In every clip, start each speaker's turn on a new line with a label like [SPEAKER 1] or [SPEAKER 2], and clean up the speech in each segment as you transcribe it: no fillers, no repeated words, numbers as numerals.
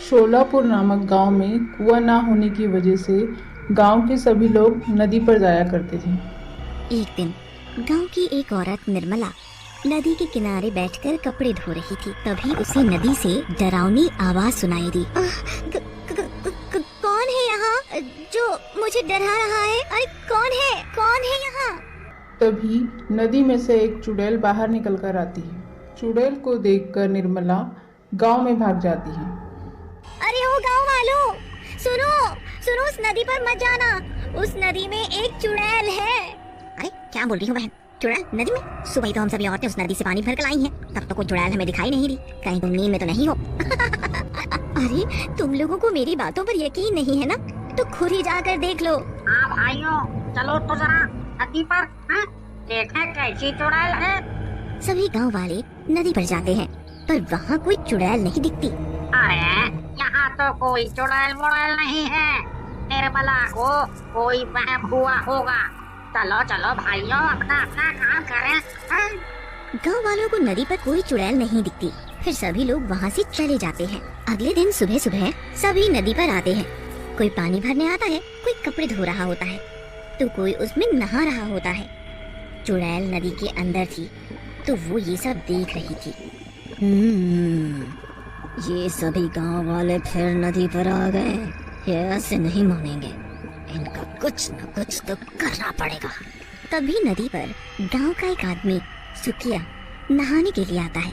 [SPEAKER 1] शोलापुर नामक गांव में कुआं ना होने की वजह से गांव के सभी लोग नदी पर जाया करते थे।
[SPEAKER 2] एक दिन गांव की एक औरत निर्मला नदी के किनारे बैठकर कपड़े धो रही थी। तभी उसे नदी से डरावनी आवाज सुनाई दी। कौन है यहाँ जो मुझे डरा रहा है? अरे कौन है यहाँ?
[SPEAKER 1] तभी नदी में से एक चुड़ैल बाहर निकल कर आती है। चुड़ैल को देखकर निर्मला गांव में भाग जाती है।
[SPEAKER 2] अरे ओ गांव वालों, सुनो उस नदी पर मत जाना। उस नदी में एक चुड़ैल है। अरे क्या बोल रही हो बहन? चुड़ैल नदी में? सुबह तो हम सभी औरतें उस नदी से पानी भर कर आई हैं, तब तो कोई चुड़ैल हमें दिखाई नहीं दी। कहीं तुम नींद में तो नहीं हो? अरे तुम लोगों को मेरी बातों पर यकीन नहीं है ना? तो खुद ही जाकर देख लो।
[SPEAKER 3] हाँ भाइयों, चलो तो जरा नदी पर देखें कैसी चुड़ैल है।
[SPEAKER 2] सभी गांव वाले नदी पर जाते हैं, पर वहाँ कोई चुड़ैल नहीं दिखती।
[SPEAKER 3] अरे यहाँ तो कोई चुड़ैल मुड़ैल नहीं है। निर्मला को कोई वहम हुआ होगा। चलो चलो भाइयों, अपना अपना काम करें।
[SPEAKER 2] गांव वालों को नदी पर कोई चुड़ैल नहीं दिखती। फिर सभी लोग वहाँ से चले जाते हैं। अगले दिन सुबह सुबह सभी नदी पर आते हैं। कोई पानी भरने आता है, कोई कपड़े धो रहा होता है, तो कोई उसमें नहा रहा होता है। चुड़ैल नदी के अंदर थी, तो वो ये सब देख रही थी। ये सभी गांव वाले फिर नदी पर आ गए। ये ऐसे नहीं मानेंगे, इनका कुछ न कुछ तो करना पड़ेगा। तभी नदी पर गांव का एक आदमी सुखिया नहाने के लिए आता है।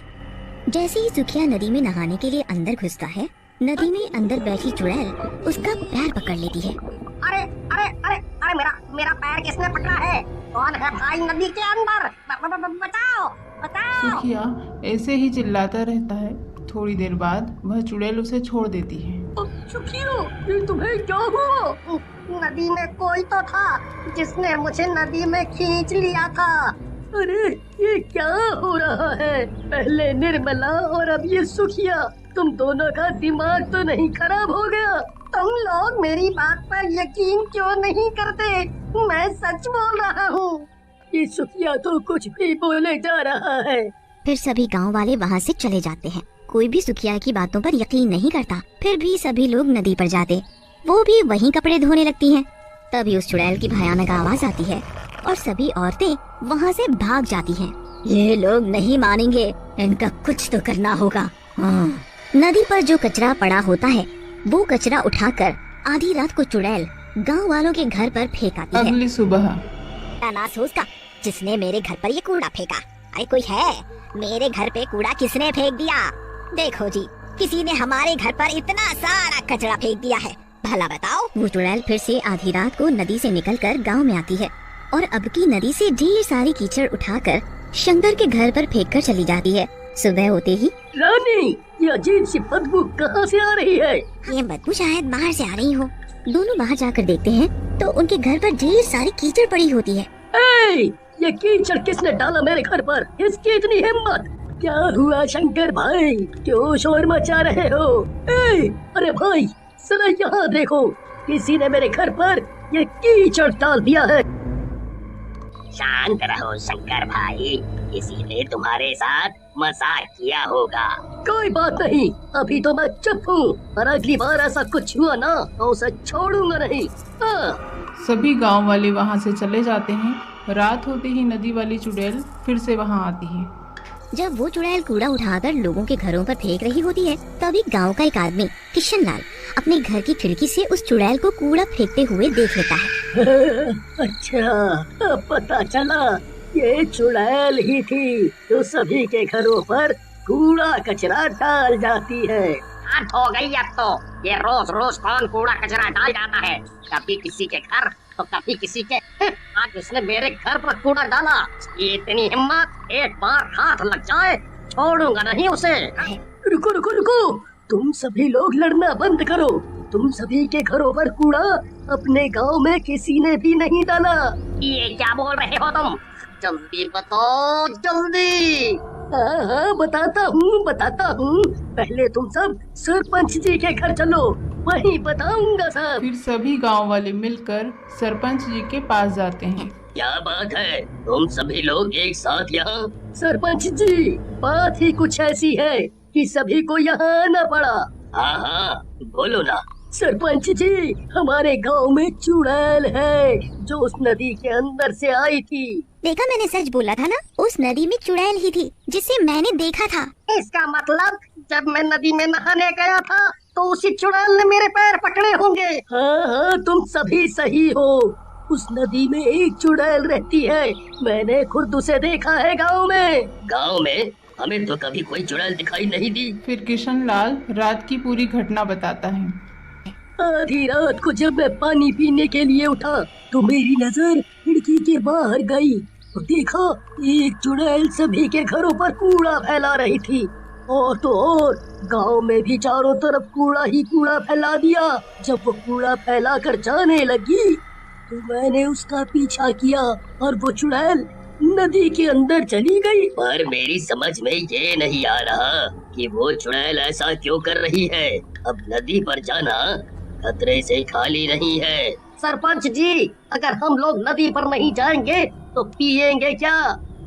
[SPEAKER 2] जैसे ही सुखिया नदी में नहाने के लिए अंदर घुसता है, नदी में अंदर बैठी चुड़ैल उसका पैर पकड़ लेती है।
[SPEAKER 3] अरे अरे अरे अरे मेरा पैर किसने पकड़ा है? कौन है भाई नदी के अंदर? बताओ बताओ।
[SPEAKER 1] सुखिया ऐसे ही चिल्लाता रहता है। थोड़ी देर बाद वह चुड़ैल उसे छोड़ देती है।
[SPEAKER 3] सुखिया, ये तुम्हें क्या हुआ? नदी में कोई तो था जिसने मुझे नदी में खींच लिया था।
[SPEAKER 4] अरे ये क्या हो रहा है? पहले निर्मला और अब ये सुखिया। तुम दोनों का दिमाग तो नहीं खराब हो गया?
[SPEAKER 3] तुम लोग मेरी बात पर यकीन क्यों नहीं करते? मैं सच बोल रहा हूँ।
[SPEAKER 4] ये सुखिया तो कुछ भी बोले जा रहा है।
[SPEAKER 2] फिर सभी गांव वाले वहाँ से चले जाते हैं। कोई भी सुखिया की बातों पर यकीन नहीं करता। फिर भी सभी लोग नदी पर जाते, वो भी वहीं कपड़े धोने लगती हैं। तभी उस चुड़ैल की भयानक आवाज आती है और सभी औरतें वहाँ से भाग जाती हैं। ये लोग नहीं मानेंगे, इनका कुछ तो करना होगा। नदी पर जो कचरा पड़ा होता है, वो कचरा उठाकर आधी रात को चुड़ैल गांव वालों के घर पर फेंक आती है।
[SPEAKER 1] अगली सुबह
[SPEAKER 2] नासोस का, जिसने मेरे घर पर ये कूड़ा फेंका? अरे कोई है? मेरे घर पे कूड़ा किसने फेंक दिया? देखो जी, किसी ने हमारे घर पर इतना सारा कचरा फेंक दिया है, भला बताओ। वो चुड़ैल फिर से आधी रात को नदी से निकलकर गांव में आती है और अब की नदी से ढेर सारी कीचड़ उठाकर शंकर के घर पर फेंक कर चली जाती है। सुबह होते ही,
[SPEAKER 4] रानी, ये अजीब सी बदबू कहाँ से आ रही है?
[SPEAKER 2] ये बदबू शायद बाहर से आ रही हो। दोनों बाहर जाकर देखते हैं तो उनके घर पर ढेर सारी कीचड़ पड़ी होती है।
[SPEAKER 4] ये कीचड़ किसने डाला मेरे घर पर? इसकी इतनी हिम्मत? क्या हुआ शंकर भाई, क्यों शोर मचा रहे हो? अरे भाई जरा यहाँ देखो, किसी ने मेरे घर पर ये कीचड़ डाल दिया है।
[SPEAKER 3] शांत रहो शंकर भाई, किसी ने तुम्हारे साथ मजाक किया होगा।
[SPEAKER 4] कोई बात नहीं, अभी तो मैं चुप हूँ, और अगली बार ऐसा कुछ हुआ ना तो उसे छोड़ूंगा नहीं।
[SPEAKER 1] सभी गांव वाले वहां से चले जाते हैं। रात होते ही नदी वाली चुड़ैल फिर से वहां आती है।
[SPEAKER 2] जब वो चुड़ैल कूड़ा उठाकर लोगों के घरों पर फेंक रही होती है, तभी गांव का एक आदमी किशन लाल अपने घर की खिड़की से उस चुड़ैल को कूड़ा फेंकते हुए देख लेता है।
[SPEAKER 4] अच्छा, अब पता चला, ये चुड़ैल ही थी जो सभी के घरों पर कूड़ा कचरा डाल जाती है।
[SPEAKER 3] हद हो गई अब तो। ये रोज रोज कौन कूड़ा कचरा डाल जाता है? कभी किसी के घर तो कभी किसी के। आज उसने मेरे घर पर कूड़ा डाला। ये इतनी हिम्मत, एक बार हाथ लग जाए छोड़ूंगा नहीं उसे।
[SPEAKER 4] रुको रुको रुको, तुम सभी लोग लड़ना बंद करो। तुम सभी के घरों पर कूड़ा अपने गांव में किसी ने भी नहीं डाला।
[SPEAKER 3] ये क्या बोल रहे हो तुम? जल्दी बताओ जल्दी।
[SPEAKER 4] हाँ, बताता हूँ। पहले तुम सब सरपंच जी के घर चलो, वहीं बताऊंगा सब।
[SPEAKER 1] फिर सभी गांव वाले मिलकर सरपंच जी के पास जाते हैं।
[SPEAKER 4] क्या बात है, तुम सभी लोग एक साथ यहाँ? सरपंच जी, बात ही कुछ ऐसी है कि सभी को यहाँ आना पड़ा।
[SPEAKER 3] हाँ हाँ, बोलो ना।
[SPEAKER 4] सरपंच जी, हमारे गांव में चुड़ैल है जो उस नदी के अंदर से आई थी।
[SPEAKER 2] देखा, मैंने सच बोला था ना, उस नदी में चुड़ैल ही थी जिसे मैंने देखा था।
[SPEAKER 3] इसका मतलब जब मैं नदी में नहाने गया था तो उसी चुड़ैल ने मेरे पैर पकड़े होंगे।
[SPEAKER 4] हाँ हाँ, तुम सभी सही हो। उस नदी में एक चुड़ैल रहती है, मैंने खुद उसे देखा है गांव में।
[SPEAKER 3] गांव में? हमें तो कभी कोई चुड़ैल दिखाई नहीं दी।
[SPEAKER 1] फिर किशनलाल रात की पूरी घटना बताता है।
[SPEAKER 4] आधी रात को जब मैं पानी पीने के लिए उठा तो मेरी नजर खिड़की के बाहर गई तो देखा एक चुड़ैल सभी के घरों पर कूड़ा फैला रही थी। और तो और गांव में भी चारों तरफ कूड़ा ही कूड़ा फैला दिया। जब वो कूड़ा फैला कर जाने लगी तो मैंने उसका पीछा किया और वो चुड़ैल नदी के अंदर चली गई।
[SPEAKER 3] पर मेरी समझ में ये नहीं आ रहा कि वो चुड़ैल ऐसा क्यों कर रही है। अब नदी पर जाना खतरे से खाली नहीं है। सरपंच जी, अगर हम लोग नदी पर नहीं जाएंगे तो पिएंगे क्या?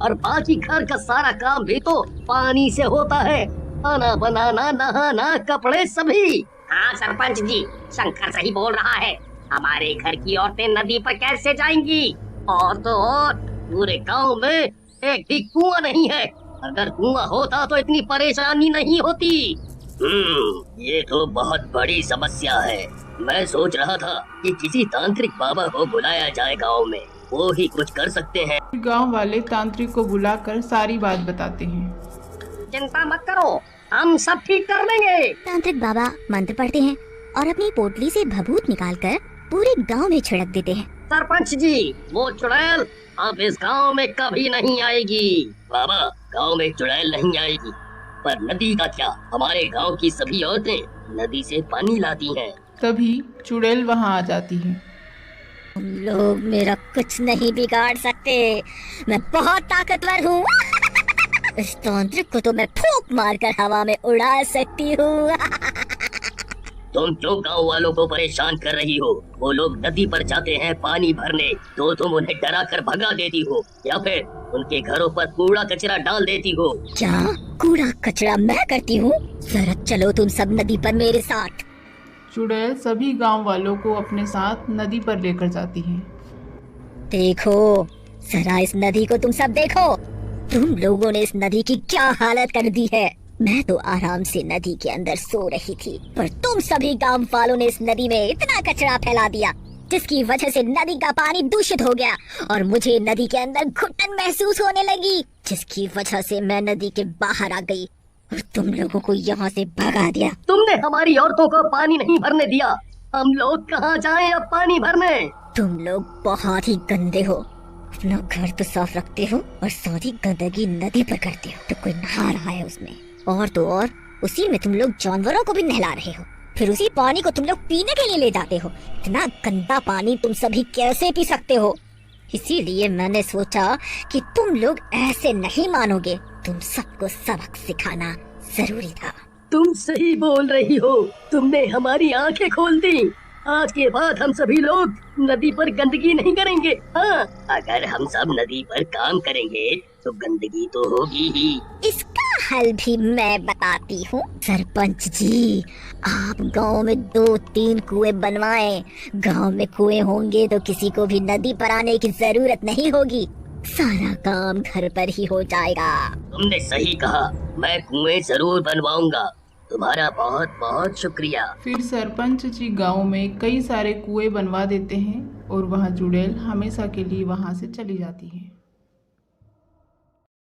[SPEAKER 3] और बाकी घर का सारा काम भी तो पानी से होता है, खाना बनाना, नहाना, कपड़े सभी। हाँ सरपंच जी, शंकर सही बोल रहा है। हमारे घर की औरतें नदी पर कैसे जाएंगी? और तो और पूरे गांव में एक भी कुआं नहीं है। अगर कुआं होता तो इतनी परेशानी नहीं होती। ये तो बहुत बड़ी समस्या है। मैं सोच रहा था कि किसी तांत्रिक बाबा को बुलाया जाए गांव में, वो ही कुछ कर सकते हैं।
[SPEAKER 1] गांव वाले तांत्रिक को बुलाकर सारी बात बताते हैं।
[SPEAKER 3] चिंता मत करो, हम सब ठीक कर लेंगे।
[SPEAKER 2] तांत्रिक बाबा मंत्र पढ़ते हैं और अपनी पोटली से भभूत निकालकर पूरे गांव में छिड़क देते हैं।
[SPEAKER 3] सरपंच जी, वो चुड़ैल अब इस गांव में कभी नहीं आएगी। बाबा, गांव में चुड़ैल नहीं आएगी, पर नदी का क्या? हमारे गांव की सभी औरतें नदी से पानी लाती हैं।
[SPEAKER 1] तभी चुड़ैल वहां आ जाती है।
[SPEAKER 2] तुम लोग मेरा कुछ नहीं बिगाड़ सकते, मैं बहुत ताकतवर हूँ। इस तांत्रिक को तो मैं फूंक मारकर हवा में उड़ा सकती हूँ।
[SPEAKER 3] तुम क्यों गांव वालों को परेशान कर रही हो? वो लोग नदी पर जाते हैं पानी भरने, तो तुम उन्हें डरा कर भगा देती हो या फिर उनके घरों पर कूड़ा कचरा डाल देती हो।
[SPEAKER 2] क्या कूड़ा कचरा मैं करती हूँ? जरा चलो तुम सब नदी पर मेरे साथ।
[SPEAKER 1] चुड़ैल सभी गांव वालों को अपने साथ नदी पर लेकर जाती है।
[SPEAKER 2] देखो जरा इस नदी को, तुम सब देखो, तुम लोगों ने इस नदी की क्या हालत कर दी है। मैं तो आराम से नदी के अंदर सो रही थी, पर तुम सभी गांव वालों ने इस नदी में इतना कचरा फैला दिया जिसकी वजह से नदी का पानी दूषित हो गया और मुझे नदी के अंदर घुटन महसूस होने लगी, जिसकी वजह से मैं नदी के बाहर आ गई और तुम लोगों को यहाँ से भगा दिया।
[SPEAKER 4] तुमने हमारी औरतों को पानी नहीं भरने दिया, हम लोग कहाँ जाएं अब पानी भरने?
[SPEAKER 2] तुम लोग बहुत ही गंदे हो, अपना घर तो साफ रखते हो और सारी गंदगी नदी पर करते हो। तो कोई नहा रहा है उसमें, और तो और उसी में तुम लोग जानवरों को भी नहला रहे हो, फिर उसी पानी को तुम लोग पीने के लिए ले जाते हो। इतना गंदा पानी तुम सभी कैसे पी सकते हो? इसीलिए मैंने सोचा कि तुम लोग ऐसे नहीं मानोगे, तुम सबको सबक सिखाना जरूरी था।
[SPEAKER 4] तुम सही बोल रही हो, तुमने हमारी आंखें खोल दी। आज के बाद हम सभी लोग नदी पर गंदगी नहीं करेंगे। हाँ,
[SPEAKER 3] अगर हम सब नदी पर काम करेंगे तो गंदगी तो होगी ही।
[SPEAKER 2] इसका हल भी मैं बताती हूँ। सरपंच जी, आप गांव में 2-3 कुएं बनवाएं। गांव में कुएं होंगे तो किसी को भी नदी पर आने की जरूरत नहीं होगी, सारा काम घर पर ही हो जाएगा।
[SPEAKER 3] तुमने सही कहा, मैं कुएं जरूर बनवाऊंगा। तुम्हारा बहुत बहुत शुक्रिया।
[SPEAKER 1] फिर सरपंच जी गांव में कई सारे कुएं बनवा देते हैं और वहां चुड़ैल हमेशा के लिए वहां से चली जाती है।